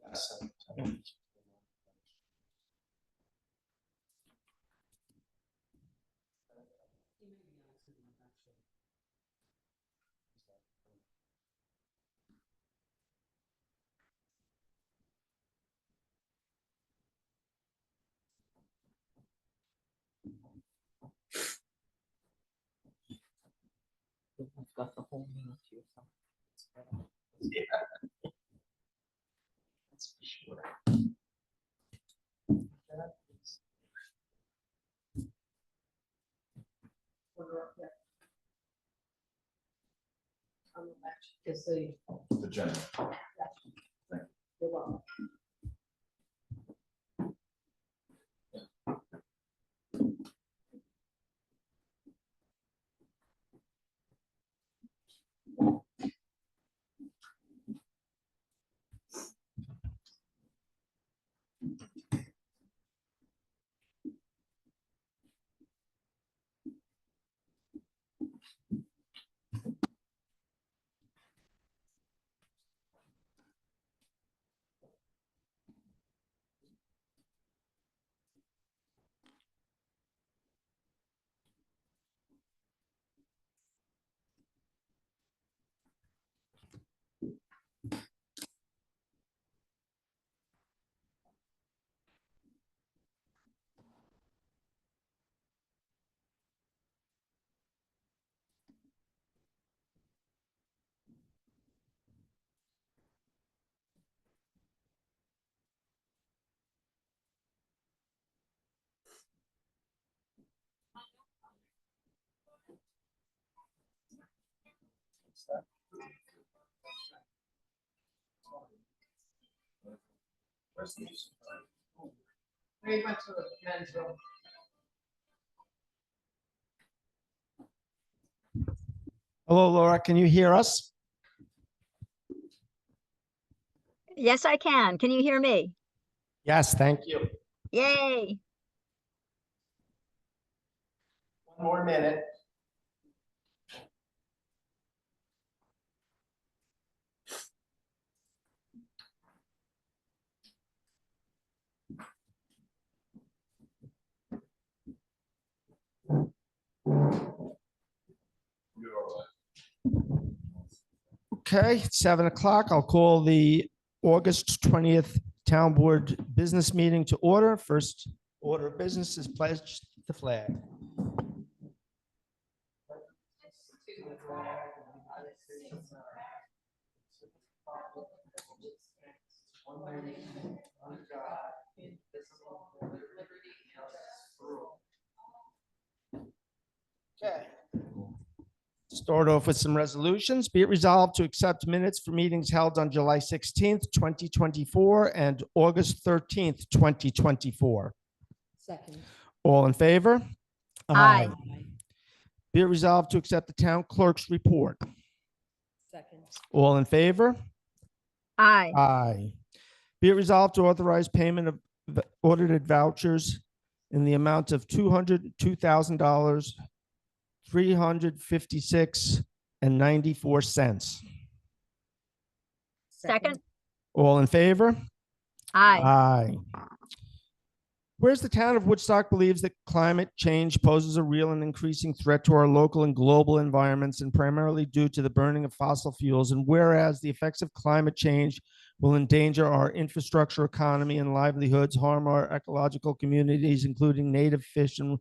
Yes. I've got the whole meal to yourself. Yeah. That's for sure. On the left is the. The general. You're welcome. Very much of the men's room. Hello, Laura, can you hear us? Yes, I can. Can you hear me? Yes, thank you. Yay. One more minute. Okay, it's 7 o'clock. I'll call the August 20th Town Board Business Meeting to order. First order of business is pledge the flag. Okay. Start off with some resolutions. Be it resolved to accept minutes for meetings held on July 16th, 2024 and August 13th, 2024. Second. All in favor? Aye. Be it resolved to accept the town clerk's report. Second. All in favor? Aye. Aye. Be it resolved to authorize payment of audited vouchers in the amount of $202,000, $356.94. Second. All in favor? Aye. Aye. Whereas the town of Woodstock believes that climate change poses a real and increasing threat to our local and global environments, and primarily due to the burning of fossil fuels, and whereas the effects of climate change will endanger our infrastructure, economy, and livelihoods, harm our ecological communities, including native fish and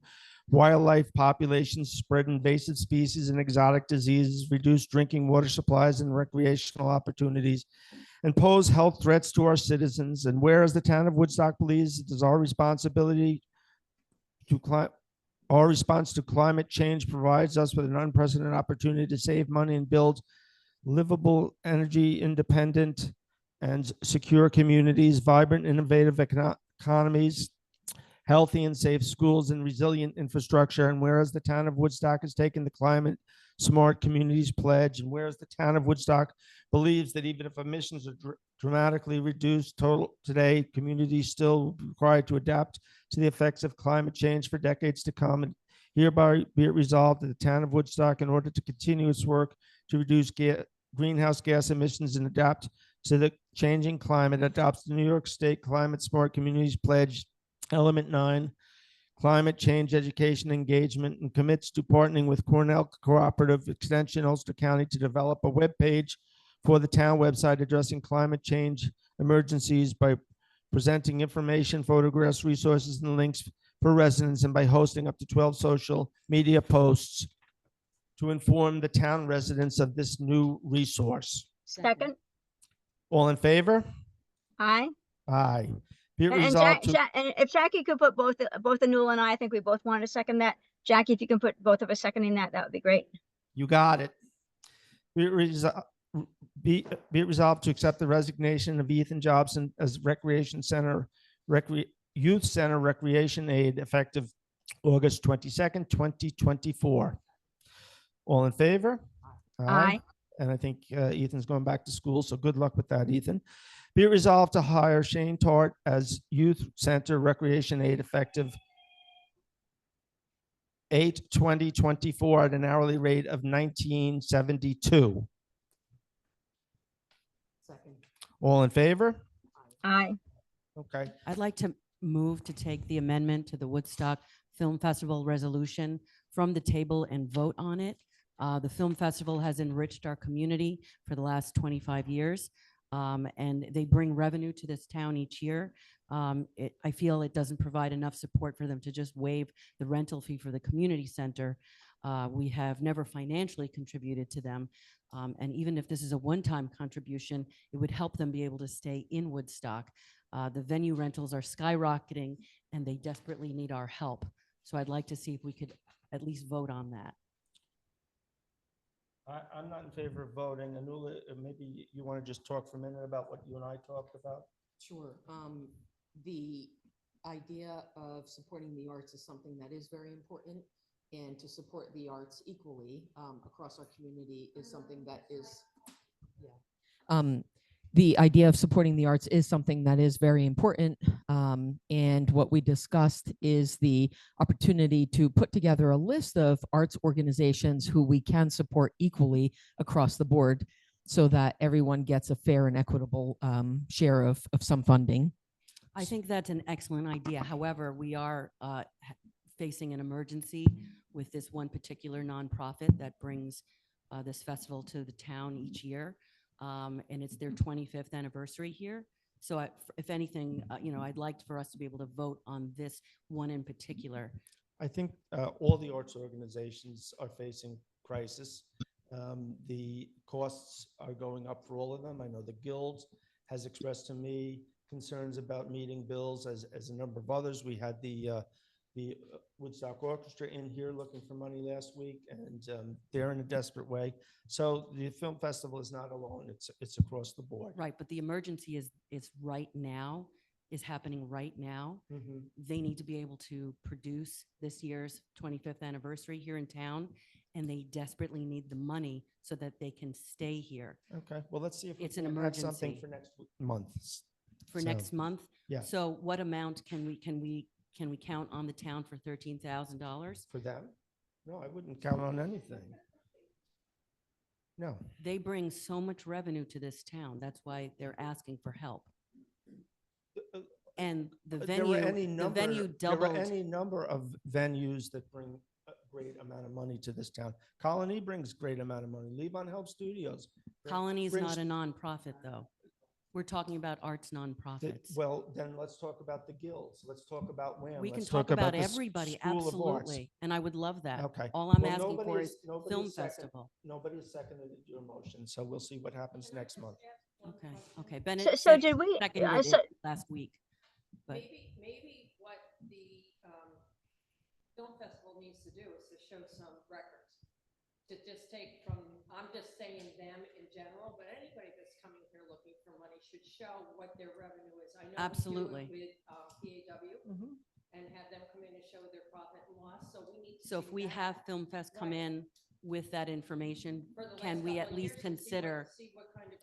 wildlife populations, spread invasive species and exotic diseases, reduce drinking water supplies and recreational opportunities, and pose health threats to our citizens. And whereas the town of Woodstock believes it is our responsibility to our response to climate change provides us with an unprecedented opportunity to save money and build livable, energy independent, and secure communities, vibrant, innovative economies, healthy and safe schools, and resilient infrastructure. And whereas the town of Woodstock has taken the Climate Smart Communities Pledge, and whereas the town of Woodstock believes that even if emissions are dramatically reduced today, communities still required to adapt to the effects of climate change for decades to come. And hereby be it resolved that the town of Woodstock, in order to continue its work to reduce greenhouse gas emissions and adapt to the changing climate, adopts the New York State Climate Smart Communities Pledge, Element 9, climate change education engagement, and commits to partnering with Cornell Cooperative Extension, Ulster County, to develop a web page for the town website addressing climate change emergencies by presenting information, photographs, resources, and links for residents, and by hosting up to 12 social media posts to inform the town residents of this new resource. Second. All in favor? Aye. Aye. Be it And resolved to, And if Jackie could put both Anul and I think we both want to second that. Jackie, if you can put both of us seconding that, that would be great. you got it. Be it resolved to accept the resignation of Ethan Jobson as Youth Center Recreation Aide effective August 22nd, 2024. All in favor? Aye. And I think Ethan's going back to school, so good luck with that, Ethan. Be it resolved to hire Shane Tart as Youth Center Recreation Aide effective 8/20/24 at an hourly rate of $19.72. Second. All in favor? Aye. Okay. I'd like to move to take the amendment to the Woodstock Film Festival resolution from the table and vote on it. The film festival has enriched our community for the last 25 years, and they bring revenue to this town each year. I feel it doesn't provide enough support for them to just waive the rental fee for the community center. We have never financially contributed to them. And even if this is a one-time contribution, it would help them be able to stay in Woodstock. The venue rentals are skyrocketing and they desperately need our help. So I'd like to see if we could at least vote on that. I'm not in favor of voting. Anula, maybe you want to just talk for a minute about what you and I talked about? Sure. The idea of supporting the arts is something that is very important, and to support the arts equally across our community is something that is, the idea of supporting the arts is something that is very important. And what we discussed is the opportunity to put together a list of arts organizations who we can support equally across the board so that everyone gets a fair and equitable share of some funding. I think that's an excellent idea. However, we are facing an emergency with this one particular nonprofit that brings this festival to the town each year. And it's their 25th anniversary here. So if anything, I'd like for us to be able to vote on this one in particular. I think all the arts organizations are facing crisis. The costs are going up for all of them. I know the Guild has expressed to me concerns about meeting bills, as a number of others. We had the Woodstock Orchestra in here looking for money last week, and they're in a desperate way. So the film festival is not alone. It's across the board. Right, but the emergency is right now, is happening right now. Mm-hmm. They need to be able to produce this year's 25th anniversary here in town, and they desperately need the money so that they can stay here Okay, well, let's see if we It's an can have something emergency. for next month. for So, next month. yeah. So what amount can we count on the town for $13,000? For them? No, I wouldn't count on anything. No. They bring so much revenue to this town. That's why they're asking for help. And the There were any venue number, there doubled. were any number of venues that bring a great amount of money to this town. Colony brings great amount of money. Levon Help Studios. Colony is brings- not a nonprofit, though. We're talking about arts nonprofits. Well, then let's talk about the guilds. Let's talk about WHAM. We can Let's talk about the everybody, School of Arts. absolutely. And I would love that. Okay. All I'm Well, asking nobody for has- is nobody film has second- festival. Nobody has seconded your motion, so we'll see what happens next month. Okay. Bennett So did we, seconded so, it last week. But Maybe what the film festival needs to do is to show some records. To just take from, I'm just saying them in general, but anybody that's coming here looking for money should show what their revenue is. I know we do it Absolutely. with PAW Mhm. and have them come in and show their profit and loss, so we need to. so if see we that have Film Fest come Right. in with that information, for the can last we couple at of least years to see what- consider? See what kind of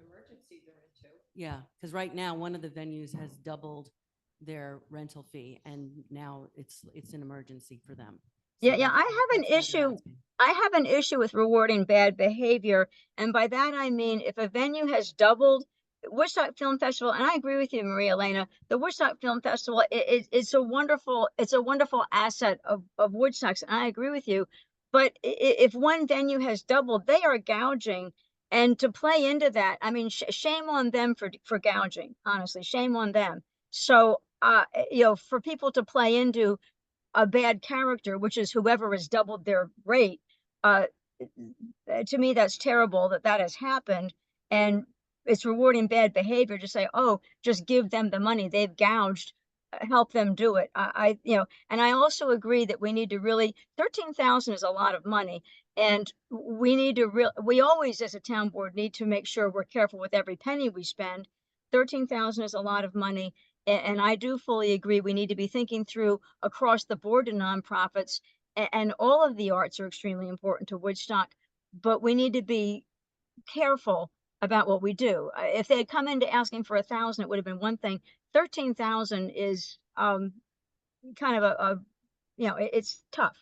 emergency they're into. Yeah, because right now, one of the venues has doubled their rental fee, and now it's an emergency for them. Yeah, So yeah, that's- I have an that's why they're issue. asking. I have an issue with rewarding bad behavior. And by that, I mean, if a venue has doubled Woodstock Film Festival, and I agree with you, Maria Elena, the Woodstock Film Festival, it's a wonderful asset of Woodstock's. And I agree with you. But if one venue has doubled, they are gouging. And to play into that, I mean, shame on them for gouging, honestly, shame on them. So, for people to play into a bad character, which is whoever has doubled their rate, uh, to me, that's terrible that that has happened. And it's rewarding bad behavior to say, oh, just give them the money. They've gouged, help them do it. And I also agree that we need to really, 13,000 is a lot of money. And we always, as a town board, need to make sure we're careful with every penny we spend. 13,000 is a lot of money. And I do fully agree. We need to be thinking through across the board to nonprofits, and all of the arts are extremely important to Woodstock, but we need to be careful about what we do. If they had come into asking for 1,000, it would have been one thing. 13,000 is kind of it's tough.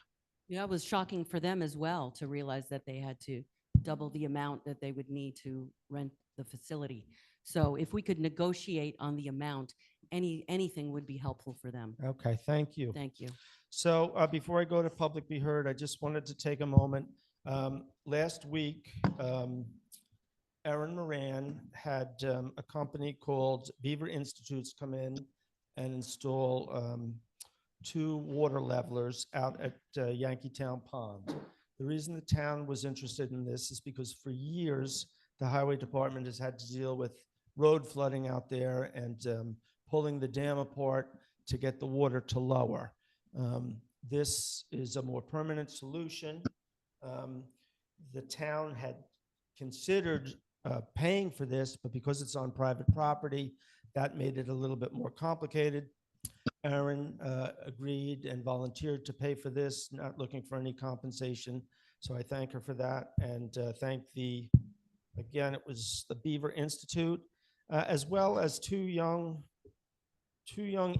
Yeah, it was shocking for them as well to realize that they had to double the amount that they would need to rent the facility. So if we could negotiate on the amount, anything would be helpful for them. Okay, thank you. Thank you. So before I go to public be heard, I just wanted to take a moment. Last week, Erin Moran had a company called Beaver Institutes come in and install 2 water levelers out at Yankeetown Pond. The reason the town was interested in this is because for years, the highway department has had to deal with road flooding out there and pulling the dam apart to get the water to lower. This is a more permanent solution. The town had considered paying for this, but because it's on private property, that made it a little bit more complicated. Erin agreed and volunteered to pay for this, not looking for any compensation. So I thank her for that, and thank again, it was the Beaver Institute, as well as two young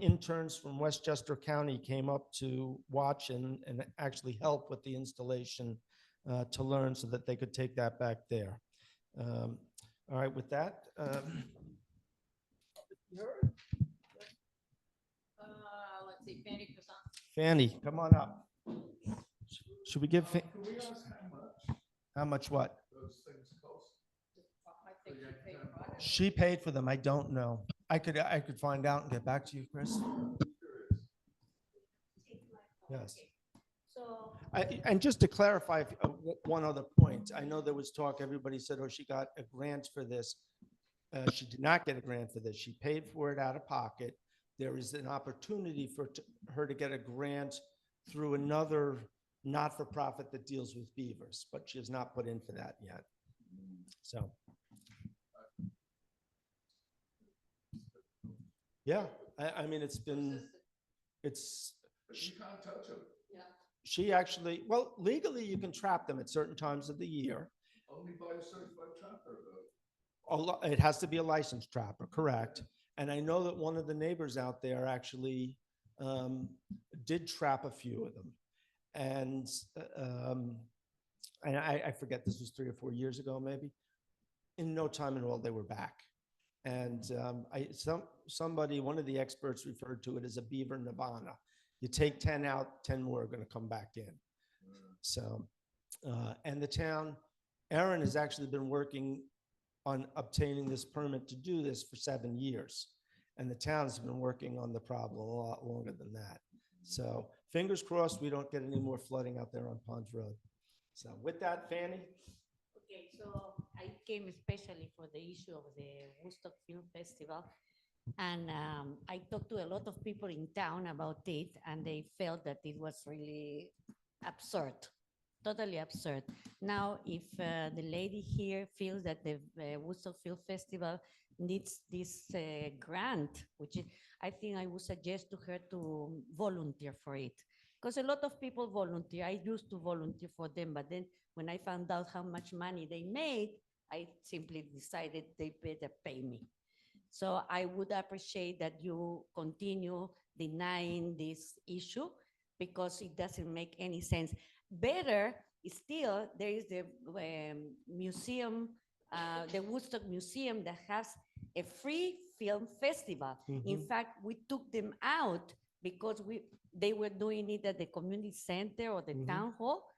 interns from Westchester County came up to watch and actually help with the installation to learn so that they could take that back there. All right, with that. Let's see, Fanny Croissant. Fanny, come on up. Should we give, how much what? I think she paid for it. She paid for them, I don't know. I could find out and get back to you, Chris. Yes. So, And just to clarify one other point, I know there was talk, everybody said, oh, she got a grant for this. She did not get a grant for this. She paid for it out of pocket. There is an opportunity for her to get a grant through another not-for-profit that deals with beavers, but she has not put in for that yet. So. Yeah, I mean, it's been, it's. You can't touch them. yeah. She actually, well, legally you can trap them at certain times of the year. Only by a certified trapper, though. It has to be a licensed trapper, correct. And I know that one of the neighbors out there actually did trap a few of them. And I forget, this was 3 or 4 years ago, maybe. In no time at all, they were back. And somebody, one of the experts referred to it as a beaver nirvana. You take 10 out, 10 more are going to come back in. So, and the town, Erin has actually been working on obtaining this permit to do this for 7 years. And the town's been working on the problem a lot longer than that. So fingers crossed we don't get any more flooding out there on Ponds Road. So with that, Fanny? Okay, so I came especially for the issue of the Woodstock Film Festival. And I talked to a lot of people in town about it, and they felt that it was really absurd, totally absurd. Now, if the lady here feels that the Woodstock Film Festival needs this grant, which I think I would suggest to her to volunteer for it. Because a lot of people volunteer. I used to volunteer for them, but then when I found out how much money they made, I simply decided they better pay me. So I would appreciate that you continue denying this issue, because it doesn't make any sense. Better is still, there is the museum, the Woodstock Museum that has a free film festival. In fact, we took them out because they were doing it at the community center or the town hall.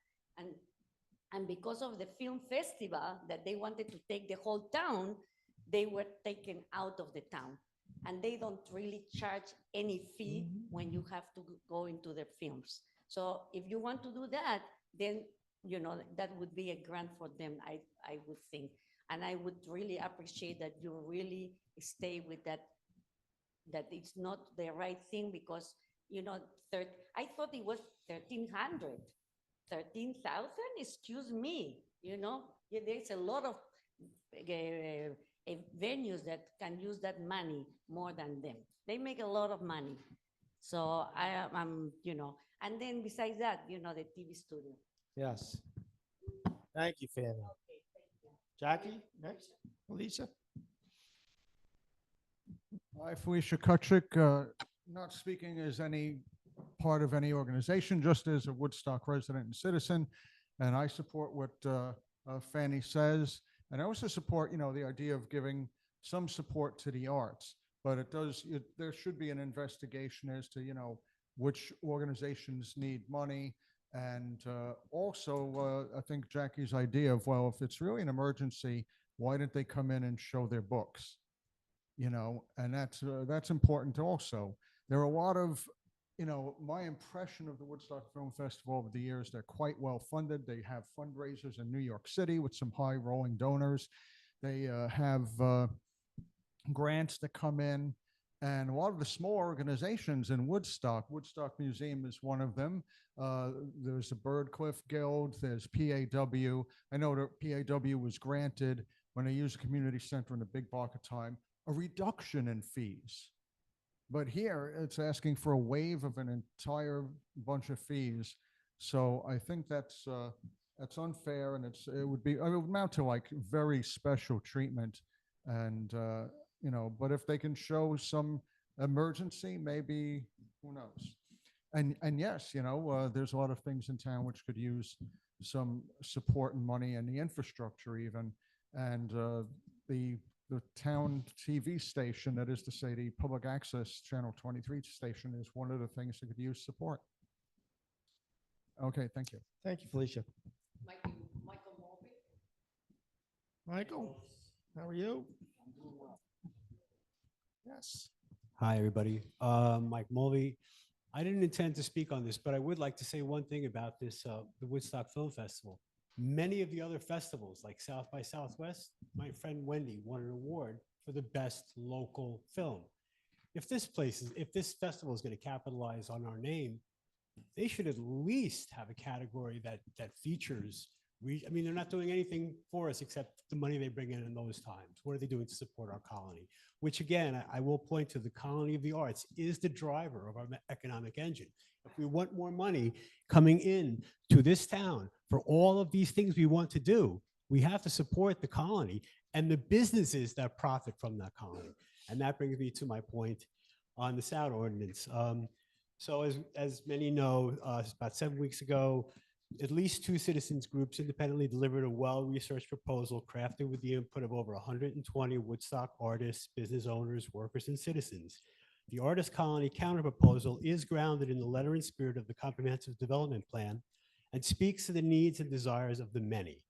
And because of the film festival that they wanted to take the whole town, they were taken out of the town. And they don't really charge any fee when you have to go into their films. So if you want to do that, then, you know, that would be a grant for them, I would think. And I would really appreciate that you really stay with that, that it's not the right thing because, you know, I thought it was 1,300. 13,000, excuse me, you know, there's a lot of venues that can use that money more than them. They make a lot of money. So I'm, you know, and then besides that, you know, the TV studio. Yes. Thank you, Fanny. Jackie, next. Alicia. Hi, Felicia Kutchik, not speaking as any part of any organization, just as a Woodstock resident and citizen. And I support what Fanny says. And I also support, you know, the idea of giving some support to the arts. But there should be an investigation as to, you know, which organizations need money. And also, I think Jackie's idea of, well, if it's really an emergency, why didn't they come in and show their books? You know, and that's important also. There are a lot of, you know, my impression of the Woodstock Film Festival over the years, they're quite well funded. They have fundraisers in New York City with some high rolling donors. They have grants that come in, and a lot of the small organizations in Woodstock Museum is one of them. There's the Birdcliff Guild, there's PAW. I know that PAW was granted, when they use a community center in a big block of time, a reduction in fees. But here it's asking for a waive of an entire bunch of fees. So I think that's unfair, and it would amount to like very special treatment. And you know, but if they can show some emergency, maybe, who knows? And yes, you know, there's a lot of things in town which could use some support and money, and the infrastructure even, and the town TV station, that is to say the public access channel 23 station, is one of the things that could use support. Okay, thank you. Thank you, Felicia. Michael Mulvey. Michael, how are you? Yes. Hi, everybody. Mike Mulvey. I didn't intend to speak on this, but I would like to say one thing about this, the Woodstock Film Festival. Many of the other festivals, like South by Southwest, my friend Wendy won an award for the best local film. If this festival is going to capitalize on our name, they should at least have a category that features. I mean, they're not doing anything for us except the money they bring in those times. What are they doing to support our colony? Which, again, I will point to, the Colony of the Arts is the driver of our economic engine. If we want more money coming in to this town for all of these things we want to do, we have to support the colony and the businesses that profit from that colony. And that brings me to my point on the sound ordinance. So as many know, about 7 weeks ago, at least 2 citizens groups independently delivered a well-researched proposal crafted with the input of over 120 Woodstock artists, business owners, workers, and citizens. The Artist Colony counterproposal is grounded in the letter and spirit of the Comprehensive Development Plan and speaks to the needs and desires of the many.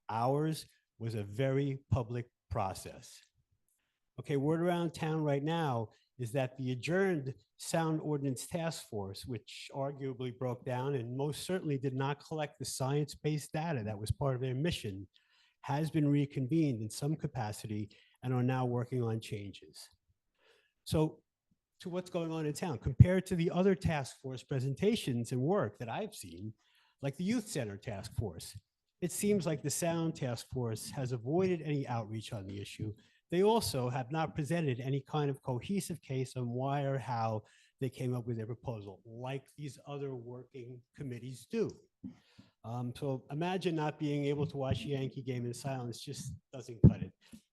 Ours was a very public process. Okay, word around town right now is that the adjourned Sound Ordinance Task Force, which arguably broke down and most certainly did not collect the science-based data that was part of their mission, has been reconvened in some capacity and are now working on changes. So, to what's going on in town, compared to the other task force presentations and work that I've seen, like the Youth Center Task Force, it seems like the Sound Task Force has avoided any outreach on the issue. They also have not presented any kind of cohesive case on why or how they came up with their proposal, like these other working committees do. So imagine not being able to watch a Yankee game in silence, just doesn't cut it.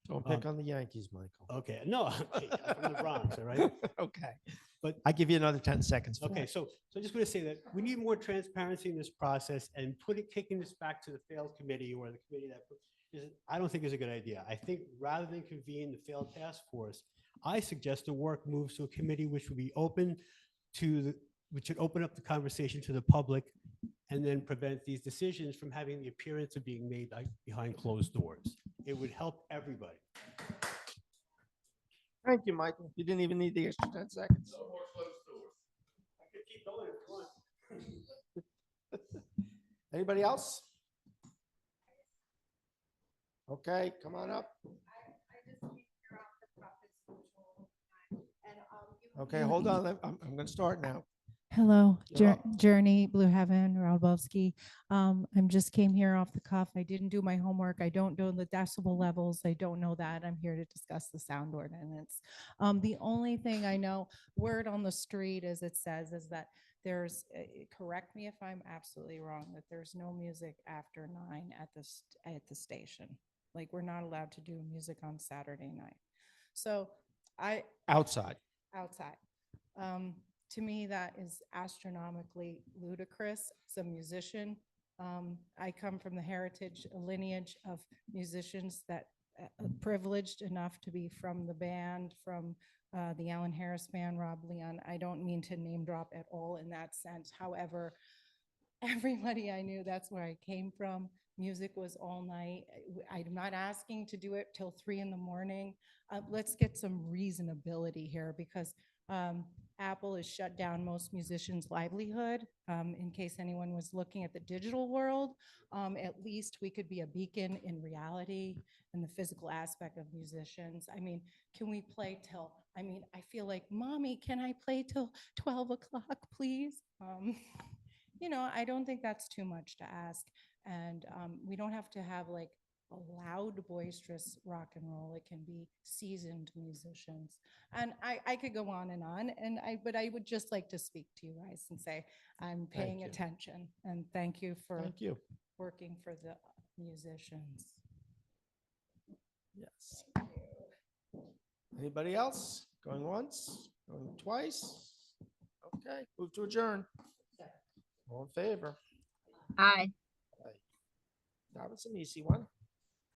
Don't pick on the Yankees, Michael. Okay, no, I'm from the Bronx, all right? Okay. But I give you another 10 seconds for okay, that. so I'm just going to say that we need more transparency in this process, and kicking this back to the failed committee or the committee I don't think is a good idea. I think rather than convene the failed task force, I suggest the work moves to a committee which would be open which should open up the conversation to the public and then prevent these decisions from having the appearance of being made behind closed doors. It would help everybody. Thank you, Michael. You didn't even need the extra 10 seconds. I could keep going if you want. Anybody else? Okay, come on up. Okay, hold on. I'm going to start now. Hello, You're up. Journey, Blue Heaven, Radbowski. I'm just came here off the cuff. I didn't do my homework. I don't know the decibel levels. I don't know that. I'm here to discuss the sound ordinance. The only thing I know, word on the street, as it says, is that there's, correct me if I'm absolutely wrong, that there's no music after 9 at the station. Like, we're not allowed to do music on Saturday night. So Outside. outside. To me, that is astronomically ludicrous. As a musician, I come from the heritage lineage of musicians that privileged enough to be from the band, from the Alan Harris band, Rob Leon. I don't mean to name drop at all in that sense. However, everybody I knew, that's where I came from. Music was all night. I'm not asking to do it till 3 a.m. Let's get some reasonability here, because Apple has shut down most musicians' livelihood. In case anyone was looking at the digital world, at least we could be a beacon in reality and the physical aspect of musicians. I mean, can we play till, I feel like, Mommy, can I play till 12 o'clock, please? I don't think that's too much to ask. And we don't have to have like a loud, boisterous rock and roll. It can be seasoned musicians. And I could go on, but I would just like to speak to you guys and say, I'm paying you. attention. And thank you for Thank you. working for the musicians. Yes. Anybody else? Going once? Going twice? Okay, move to adjourn. All in favor? Aye. That was an easy one.